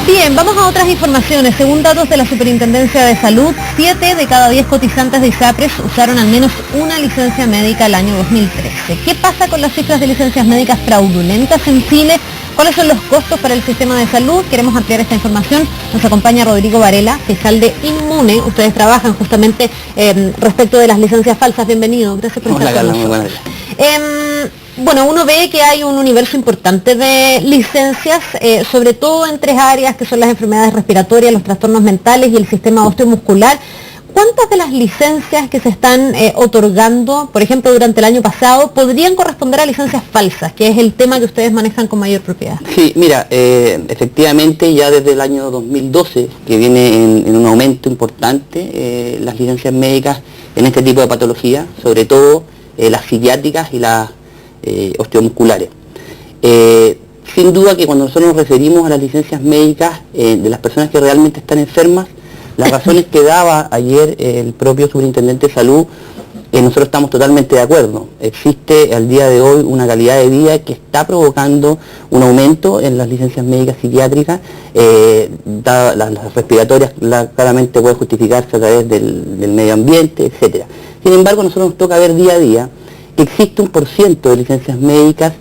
Bien, vamos a otras informaciones. Según datos de la Superintendencia de Salud, 7 de cada 10 cotizantes de ISAPRES usaron al menos una licencia médica el año 2013. ¿Qué pasa con las cifras de licencias médicas fraudulentas en Chile? ¿Cuáles son los costos para el sistema de salud? Queremos ampliar esta información. Nos acompaña Rodrigo Varela, fiscal de Inmune. Ustedes trabajan justamente respecto de las licencias falsas. Bienvenido. Gracias por estar con nosotros. Bueno, uno ve que hay un universo importante de licencias, sobre todo en tres áreas que son las enfermedades respiratorias, los trastornos mentales y el sistema osteomuscular. ¿Cuántas de las licencias que se están otorgando, por ejemplo, durante el año pasado, podrían corresponder a licencias falsas, que es el tema que ustedes manejan con mayor propiedad? Sí, mira, efectivamente ya desde el año 2012, que viene en un aumento importante, las licencias médicas en este tipo de patologías, sobre todo las psiquiátricas y las osteomusculares. Sin duda que cuando nosotros nos referimos a las licencias médicas de las personas que realmente están enfermas, las razones que daba ayer el propio superintendente de salud, nosotros estamos totalmente de acuerdo. Existe al día de hoy una calidad de vida que está provocando un aumento en las licencias médicas psiquiátricas, las respiratorias claramente puede justificarse a través del medio ambiente, etcétera. Sin embargo, a nosotros nos toca ver día a día que existe un porciento de licencias médicas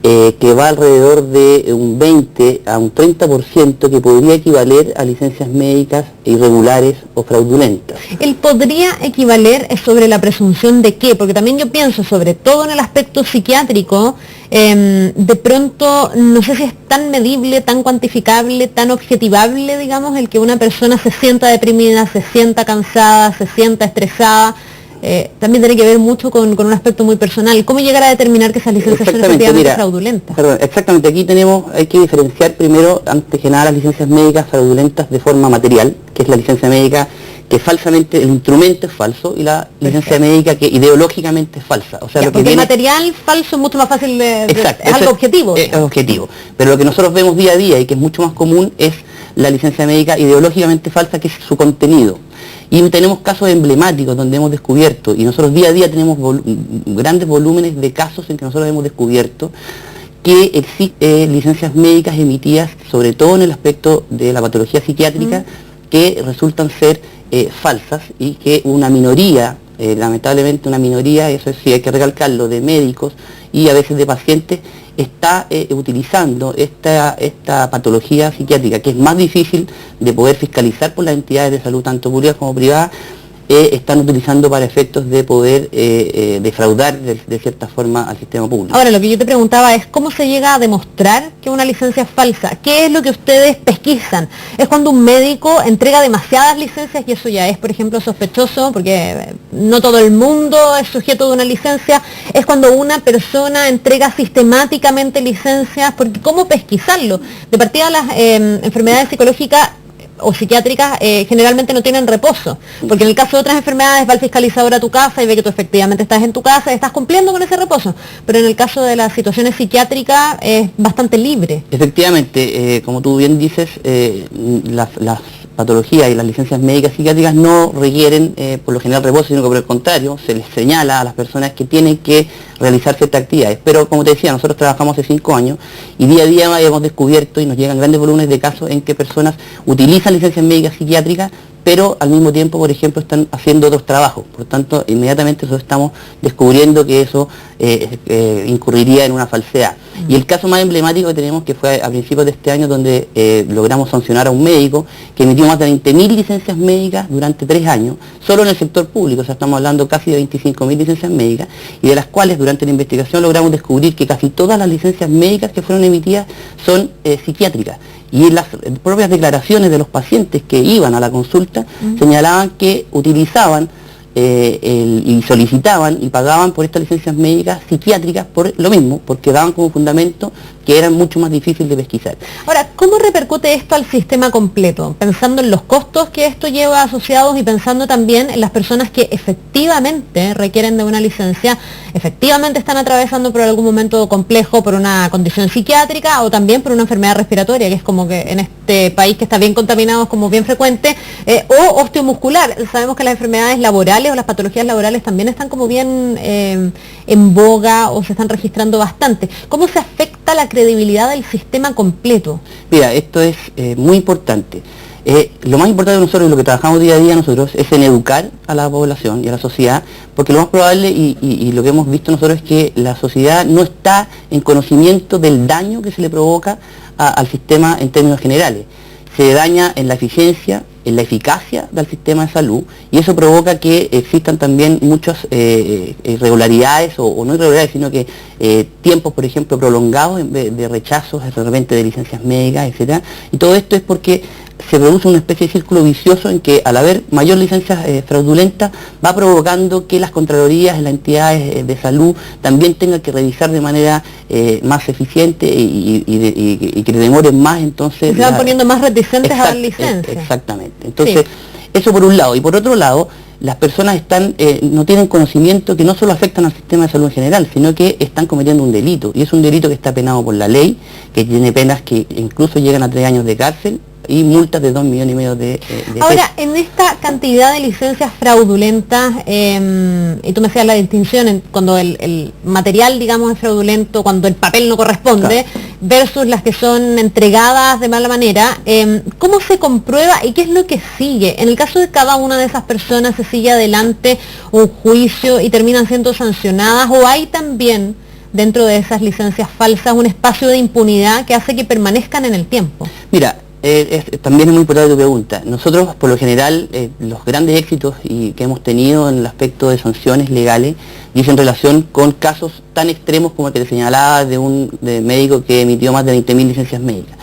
que va alrededor de un 20 a un 30% que podría equivaler a licencias médicas irregulares o fraudulentas. ¿El podría equivaler sobre la presunción de qué? Porque también yo pienso, sobre todo en el aspecto psiquiátrico, de pronto no sé si es tan medible, tan cuantificable, tan objetivable, digamos, el que una persona se sienta deprimida, se sienta cansada, se sienta estresada. También tiene que ver mucho con un aspecto muy personal. ¿Cómo llegar a determinar que esas licencias son efectivamente fraudulentas? Perdón, exactamente, aquí hay que diferenciar primero, antes que nada, las licencias médicas fraudulentas de forma material, que es la licencia médica que falsamente, el instrumento es falso, y la licencia médica que ideológicamente es falsa. O sea, ya, porque el material falso es mucho más fácil exacto, es algo objetivo. Es objetivo. Pero lo que nosotros vemos día a día y que es mucho más común es la licencia médica ideológicamente falsa, que es su contenido. Y tenemos casos emblemáticos donde hemos descubierto, y nosotros día a día tenemos grandes volúmenes de casos en que nosotros hemos descubierto que existen licencias médicas emitidas, sobre todo en el aspecto de la patología psiquiátrica, que resultan ser falsas, y que una minoría, lamentablemente una minoría, eso sí hay que recalcarlo, de médicos y a veces de pacientes, está utilizando esta patología psiquiátrica, que es más difícil de poder fiscalizar por las entidades de salud, tanto públicas como privadas, están utilizando para efectos de poder defraudar de cierta forma al sistema público. Ahora, lo que yo te preguntaba es cómo se llega a demostrar que una licencia es falsa. ¿Qué es lo que ustedes pesquisan? ¿Es cuando un médico entrega demasiadas licencias y eso ya es, por ejemplo, sospechoso, porque no todo el mundo es sujeto de una licencia? ¿Es cuando una persona entrega sistemáticamente licencias? Porque ¿cómo pesquisarlo? De partida, las enfermedades psicológicas o psiquiátricas generalmente no tienen reposo, porque en el caso de otras enfermedades va el fiscalizador a tu casa y ve que tú efectivamente estás en tu casa y estás cumpliendo con ese reposo, pero en el caso de las situaciones psiquiátricas es bastante libre. Efectivamente, como tú bien dices, las patologías y las licencias médicas psiquiátricas no requieren por lo general reposo, sino que por el contrario se les señala a las personas que tienen que realizar ciertas actividades. Pero como te decía, nosotros trabajamos hace 5 años y día a día hemos descubierto y nos llegan grandes volúmenes de casos en que personas utilizan licencias médicas psiquiátricas, pero al mismo tiempo, por ejemplo, están haciendo otros trabajos. Por tanto, inmediatamente nosotros estamos descubriendo que eso incurriría en una falsedad. Y el caso más emblemático que tenemos, que fue a principios de este año, donde logramos sancionar a un médico que emitió más de 20.000 licencias médicas durante 3 años, solo en el sector público. O sea, estamos hablando casi de 25.000 licencias médicas, y de las cuales durante la investigación logramos descubrir que casi todas las licencias médicas que fueron emitidas son psiquiátricas. Y las propias declaraciones de los pacientes que iban a la consulta señalaban que utilizaban y solicitaban y pagaban por estas licencias médicas psiquiátricas por lo mismo, porque daban como fundamento que eran mucho más difíciles de pesquisar. Ahora, ¿cómo repercute esto al sistema completo? Pensando en los costos que esto lleva asociados y pensando también en las personas que efectivamente requieren de una licencia, efectivamente están atravesando por algún momento complejo, por una condición psiquiátrica o también por una enfermedad respiratoria, que es como que en este país que está bien contaminado es como bien frecuente, o osteomuscular. Sabemos que las enfermedades laborales o las patologías laborales también están como bien en boga o se están registrando bastante. ¿Cómo se afecta afecta la credibilidad del sistema completo? Mira, esto es muy importante. Lo más importante de nosotros y lo que trabajamos día a día nosotros es en educar a la población y a la sociedad, porque lo más probable y lo que hemos visto nosotros es que la sociedad no está en conocimiento del daño que se le provoca al sistema en términos generales. Se daña en la eficiencia, en la eficacia del sistema de salud, y eso provoca que existan también muchas irregularidades, o no irregularidades, sino que tiempos, por ejemplo, prolongados de rechazos, de repente de licencias médicas, etcétera. Y todo esto es porque se produce una especie de círculo vicioso en que al haber mayor licencias fraudulentas va provocando que las contralorías, las entidades de salud también tengan que revisar de manera más eficiente y que demoren más, entonces... Se van poniendo más reticentes a dar licencias. Exactamente. Entonces, eso por un lado. Y por otro lado, las personas no tienen conocimiento que no solo afectan al sistema de salud en general, sino que están cometiendo un delito. Y es un delito que está penado por la ley, que tiene penas que incluso llegan a 3 años de cárcel y multas de 2,5 millones de Ahora, en esta cantidad de licencias fraudulentas, y tú me hacías la distinción cuando el material, digamos, es fraudulento, cuando el papel no corresponde, claro, versus las que son entregadas de mala manera, ¿cómo se comprueba y qué es lo que sigue? En el caso de cada una de esas personas, ¿se sigue adelante un juicio y terminan siendo sancionadas, o hay también dentro de esas licencias falsas un espacio de impunidad que hace que permanezcan en el tiempo? Mira, también es muy importante tu pregunta. Nosotros, por lo general, los grandes éxitos que hemos tenido en el aspecto de sanciones legales dicen relación con casos tan extremos como el que te señalaba de un médico que emitió más de 20.000 licencias médicas.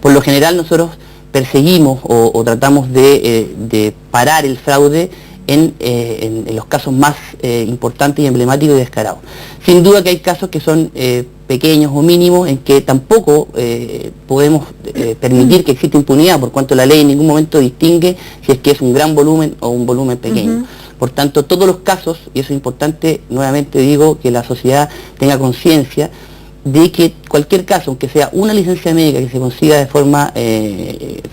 Por lo general, nosotros perseguimos o tratamos de parar el fraude en los casos más importantes y emblemáticos y descarados. Sin duda que hay casos que son pequeños o mínimos en que tampoco podemos permitir que exista impunidad, por cuanto la ley en ningún momento distingue si es que es un gran volumen o un volumen pequeño. Por tanto, todos los casos, y eso es importante, nuevamente digo, que la sociedad tenga conciencia de que cualquier caso, aunque sea una licencia médica que se consiga de forma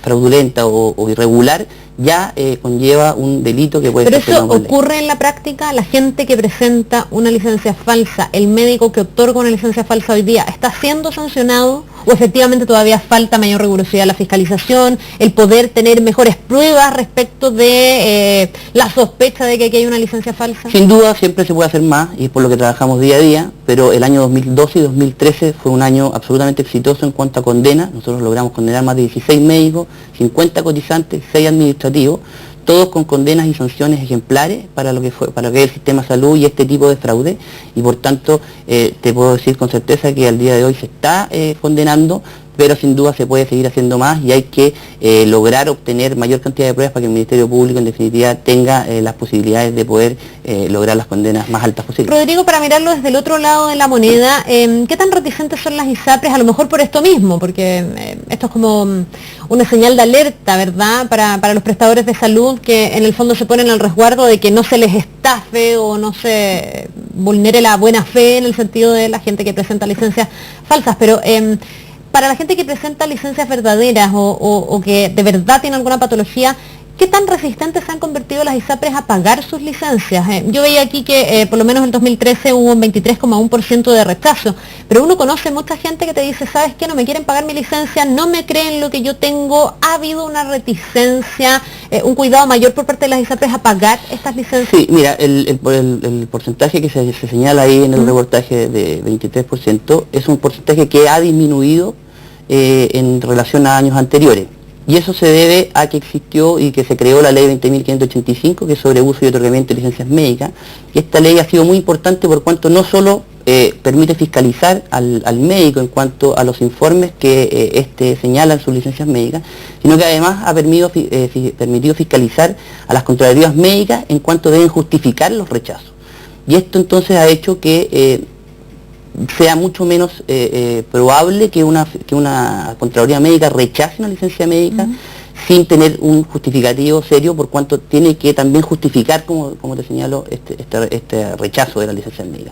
fraudulenta o irregular, ya conlleva un delito que puede ser... Pero eso ocurre en la práctica. La gente que presenta una licencia falsa, el médico que otorga una licencia falsa hoy día, ¿está siendo sancionado? ¿O efectivamente todavía falta mayor rigurosidad en la fiscalización, el poder tener mejores pruebas respecto de la sospecha de que aquí hay una licencia falsa? Sin duda siempre se puede hacer más, y es por lo que trabajamos día a día, pero el año 2012 y 2013 fue un año absolutamente exitoso en cuanto a condenas. Nosotros logramos condenar más de 16 médicos, 50 cotizantes, 6 administrativos, todos con condenas y sanciones ejemplares para lo que es el sistema de salud y este tipo de fraude, y por tanto te puedo decir con certeza que al día de hoy se está condenando, pero sin duda se puede seguir haciendo más, y hay que lograr obtener mayor cantidad de pruebas para que el Ministerio Público en definitiva tenga las posibilidades de poder lograr las condenas más altas posibles. Rodrigo, para mirarlo desde el otro lado de la moneda, ¿qué tan reticentes son las ISAPRES? A lo mejor por esto mismo, porque esto es como una señal de alerta, ¿verdad?, para los prestadores de salud, que en el fondo se ponen al resguardo de que no se les estafe o no se vulnere la buena fe en el sentido de la gente que presenta licencias falsas, pero... para la gente que presenta licencias verdaderas o que de verdad tiene alguna patología, ¿qué tan resistentes se han convertido las ISAPRES a pagar sus licencias? Yo veía aquí que por lo menos en 2013 hubo un 23,1% de rechazo, pero uno conoce mucha gente que te dice, ¿sabes qué? No me quieren pagar mi licencia, no me creen lo que yo tengo. ¿Ha habido una reticencia, un cuidado mayor por parte de las ISAPRES a pagar estas licencias? Sí, mira, el porcentaje que se señala ahí en el reportaje de 23% es un porcentaje que ha disminuido en relación a años anteriores, y eso se debe a que existió y que se creó la ley 20.585, que es sobre uso y otorgamiento de licencias médicas, y esta ley ha sido muy importante por cuanto no solo permite fiscalizar al médico en cuanto a los informes que señala en sus licencias médicas, sino que además ha permitido fiscalizar a las contralorías médicas en cuanto deben justificar los rechazos, y esto entonces ha hecho que sea mucho menos probable que una Contraloría Médica rechace una licencia médica sin tener un justificativo serio, por cuanto tiene que también justificar, como te señalo, este rechazo de la licencia médica.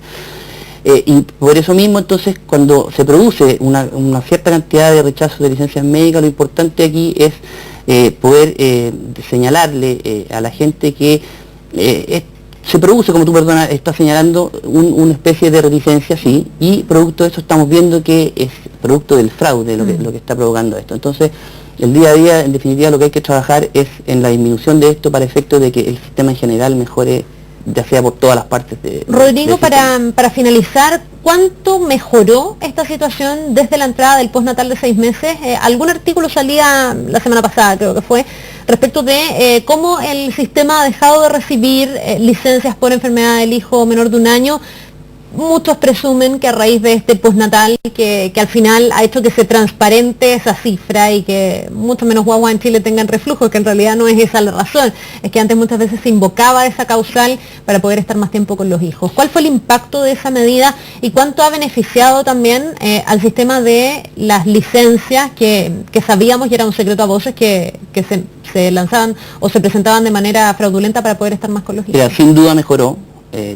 Y por eso mismo, entonces, cuando se produce una cierta cantidad de rechazos de licencias médicas, lo importante aquí es poder señalarle a la gente que se produce, como tú, perdona, estás señalando, una especie de reticencia, sí, y producto de eso estamos viendo que es producto del fraude lo que está provocando esto. Entonces, el día a día, en definitiva, lo que hay que trabajar es en la disminución de esto para efecto de que el sistema en general mejore, ya sea por todas las partes de... Rodrigo, para finalizar, ¿cuánto mejoró esta situación desde la entrada del postnatal de 6 meses? Algún artículo salía la semana pasada, creo que fue, respecto de cómo el sistema ha dejado de recibir licencias por enfermedad del hijo menor de 1 año. Muchos presumen que a raíz de este postnatal, que al final ha hecho que se transparente esa cifra y que mucho menos guaguas en Chile tengan reflujo, que en realidad no es esa la razón, es que antes muchas veces se invocaba esa causal para poder estar más tiempo con los hijos. ¿Cuál fue el impacto de esa medida y cuánto ha beneficiado también al sistema de las licencias que sabíamos y era un secreto a voces que se lanzaban o se presentaban de manera fraudulenta para poder estar más con los hijos? Mira, sin duda mejoró.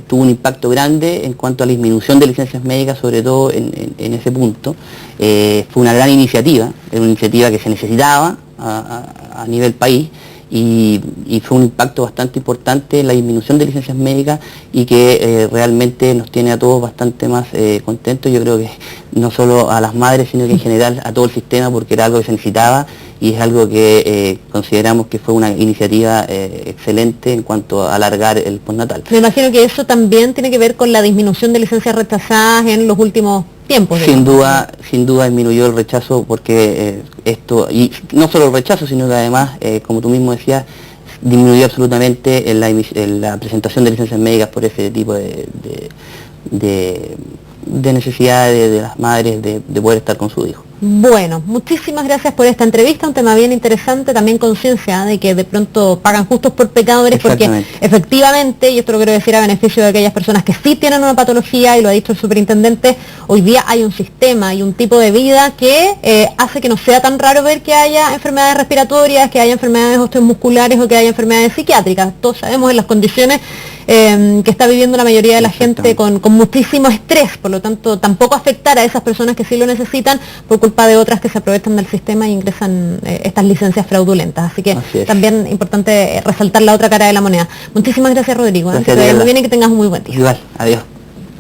Tuvo un impacto grande en cuanto a la disminución de licencias médicas, sobre todo en ese punto. Fue una gran iniciativa, era una iniciativa que se necesitaba a nivel país y fue un impacto bastante importante en la disminución de licencias médicas y que realmente nos tiene a todos bastante más contentos. Yo creo que no solo a las madres, sino que en general a todo el sistema, porque era algo que se necesitaba y es algo que consideramos que fue una iniciativa excelente en cuanto a alargar el postnatal. Me imagino que eso también tiene que ver con la disminución de licencias rechazadas en los últimos tiempos. Sin duda disminuyó el rechazo porque esto, y no solo el rechazo, sino que además, como tú mismo decías, disminuyó absolutamente en la presentación de licencias médicas por ese tipo de necesidades de las madres de poder estar con su hijo. Bueno, muchísimas gracias por esta entrevista, un tema bien interesante, también conciencia de que de pronto pagan justos por pecadores, porque efectivamente, y esto lo quiero decir a beneficio de aquellas personas que sí tienen una patología, y lo ha dicho el superintendente, hoy día hay un sistema y un tipo de vida que hace que no sea tan raro ver que haya enfermedades respiratorias, que haya enfermedades osteomusculares o que haya enfermedades psiquiátricas. Todos sabemos en las condiciones que está viviendo la mayoría de la gente con muchísimo estrés, por lo tanto tampoco afectar a esas personas que sí lo necesitan por culpa de otras que se aprovechan del sistema y ingresan estas licencias fraudulentas. Así que también importante resaltar la otra cara de la moneda. Muchísimas gracias, Rodrigo. Gracias, que vaya muy bien y que tengas un muy buen día. Igual, adiós.